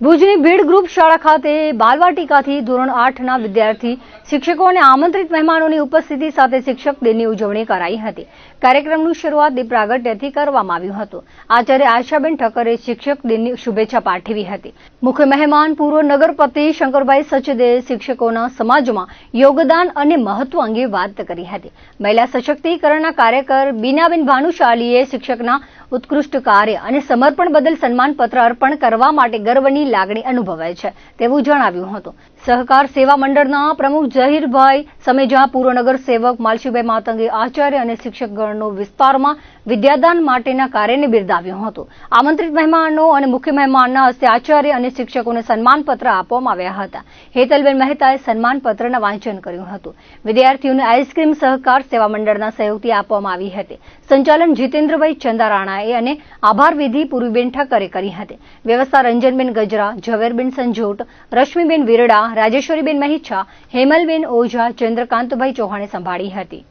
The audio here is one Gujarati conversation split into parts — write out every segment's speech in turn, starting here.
ભુજની ભીડ ગ્રુપ શાળા ખાતે બાલવાટિકાથી ધોરણ 8ના વિદ્યાર્થી શિક્ષકો અને આમંત્રિત મહેમાનોની ઉપસ્થિતિ સાથે શિક્ષક દિનની ઉજવણી કરાઈ હતી। કાર્યક્રમની શરૂઆત દીપ પ્રાગટ્યથી કરવામાં આવ્યું હતું। આચાર્ય આશાબેન ઠક્કરે શિક્ષક દિનની શુભેચ્છા પાઠવી હતી। મુખ્ય મહેમાન પૂર્વ નગરપતિ શંકરભાઈ સચદે શિક્ષકોના સમાજમાં યોગદાન અને મહત્વ અંગે વાત કરી હતી। મહિલા સશક્તિકરણના કાર્યકર બીનાબેન ભાનુશાલીએ શિક્ષકના ઉત્કૃષ્ટ કાર્ય અને સમર્પણ બદલ સન્માનપત્ર અર્પણ કરવા માટે ગર્વની લાગણી અનુભવાય છે તેવું જણાવ્યું હતું। સહકાર સેવા મંડળના પ્રમુખ જહીરભાઈ સમેજા, પૂર્વ નગર સેવક માલશીભાઈ માતંગે આચાર્ય અને શિક્ષકગણનો વિસ્તારમાં વિદ્યાદાન માટેના કાર્યને બિરદાવ્યું હતું। આમંત્રિત મહેમાનો અને મુખ્ય મહેમાનના હસ્તે આચાર્ય અને શિક્ષકોને સન્માનપત્ર આપવામાં આવ્યા હતા। હેતલબેન મહેતાએ સન્માનપત્રના વાંચન કર્યું હતું। વિદ્યાર્થીઓને આઈસ્ક્રીમ સહકાર સેવા મંડળના સહયોગથી આપવામાં આવી હતી। સંચાલન જીતેન્દ્રભાઈ ચંદારાણાએ અને આભાર વિધિ પૂર્વીબેન ઠક્કરે કરી હતી। વ્યવસ્થા રંજનબેન ગજરા, ઝવેરબેન સંજોટ, રશ્મિબેન વિરડા, રાજેશ્વરીબેન મહિછા, હેમલબેન ઓઝા, ચંદ્રકાંતભાઈ ચૌહાણે સંભાળી હતી।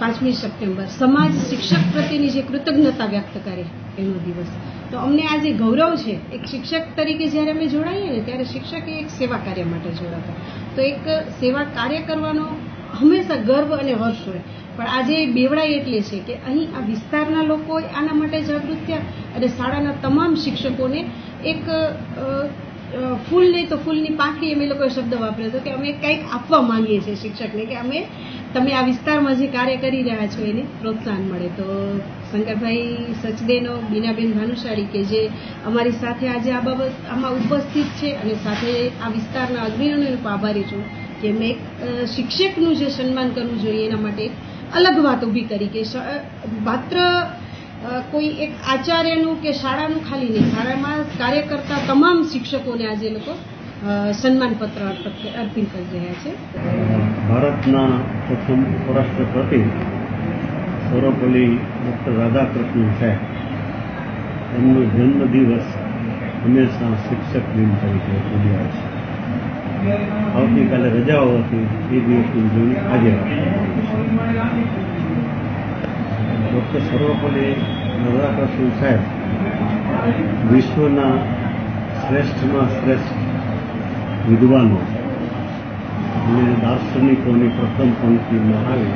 5મી સપ્ટેમ્બર સમાજ શિક્ષક પ્રત્યેની જે કૃતજ્ઞતા વ્યક્ત કરે એનો દિવસ, તો અમને આજે ગૌરવ છે એક શિક્ષક તરીકે જ્યારે અમે જોડાઈએ ને ત્યારે શિક્ષક એક સેવા કાર્ય માટે જોડાતા, તો એક સેવા કાર્ય કરવાનો હંમેશા ગર્વ અને હર્ષ હોય। પણ આજે બેવડાઈ એટલી છે કે અહીં આ વિસ્તારના લોકો આના માટે જાગૃત થયા અને શાળાના તમામ શિક્ષકોને એક ફૂલ નહીં તો ફૂલની પાંખડી અમે લોકોએ શબ્દ વાપર્યો હતો કે અમે કંઈક આપવા માંગીએ છીએ શિક્ષકને, કે અમે તમે આ વિસ્તારમાં જે કાર્ય કરી રહ્યા છો એને પ્રોત્સાહન મળે। તો શંકરભાઈ સચદેનો, બીનાબેન ભાનુશાળી કે જે અમારી સાથે આજે આ બાબત આમાં ઉપસ્થિત છે અને સાથે આ વિસ્તારના અગ્રણીઓને પણ આભારી છું કે મેં એક શિક્ષકનું જે સન્માન કરવું જોઈએ એના માટે અલગ વાત ઊભી કરી કે માત્ર કોઈ એક આચાર્યનું કે શાળાનું ખાલી નહીં, શાળામાં કાર્ય કરતા તમામ શિક્ષકોને આજે લોકો સન્માનપત્ર અર્પિત કરી રહ્યા છે। ભારતના પ્રથમ ઉપરાષ્ટ્રપતિ સર્વપલ્લી ડૉક્ટર રાધાકૃષ્ણન સાહેબ એમનો જન્મદિવસ હંમેશા શિક્ષક દિન તરીકે ઉજવાય છે। આવતીકાલે રજાઓ હતી એ દિવસની ઉજવણી આજે ડૉક્ટર સર્વપલ્લી રાધાકૃષ્ણન સાહેબ વિશ્વના શ્રેષ્ઠમાં શ્રેષ્ઠ વિદ્વાનો અને દાર્શનિકોની પ્રથમ પંક્તિમાં આવે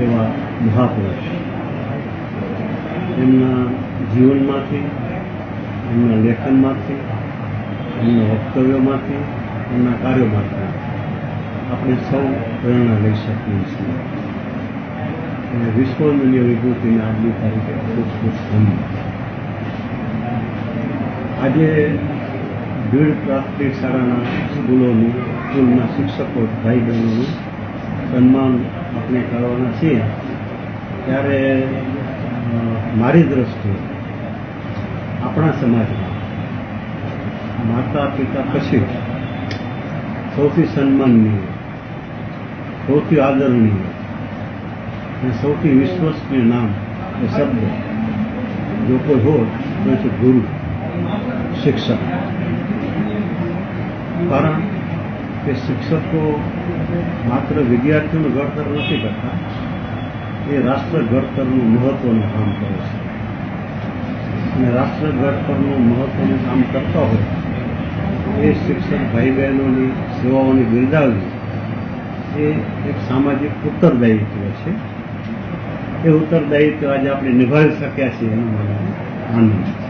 એવા મહાપુરુષ, એમના જીવનમાંથી, એમના લેખનમાંથી, એમના વક્તવ્યોમાંથી, એમના કાર્યોમાંથી આપણે સૌ પ્રેરણા લઈ શકીએ છીએ અને વિશ્વમૂલ્ય વિભૂતિને આજની તારીખે ખૂબ ખૂબ ધન્યવાદ। આજે ભીડ પ્રાથમિક શાળાના સ્કૂલના શિક્ષકો ભાઈ બહેનોનું સન્માન આપણે કરવાના છીએ ત્યારે મારી દ્રષ્ટિએ આપણા સમાજમાં માતા પિતા પછી સૌથી સન્માનનીય, સૌથી આદરણીય અને સૌથી વિશ્વસનીય નામ એ શબ્દ જો કોઈ હોય તો છે ગુરુ, શિક્ષક। કારણ કે શિક્ષકો માત્ર વિદ્યાર્થીઓનું ઘડતર નથી કરતા, એ રાષ્ટ્ર ઘડતરનું મહત્વનું કામ કરે છે અને રાષ્ટ્ર ઘડતરનું મહત્વનું કામ કરતા હોય એ શિક્ષક ભાઈ બહેનોની સેવાઓની બિરદાવવી એ એક સામાજિક ઉત્તરદાયિત્વ છે। એ ઉત્તરદાયિત્વ આજે આપણે નિભાવી શક્યા છીએ એનું મને આનંદ છે।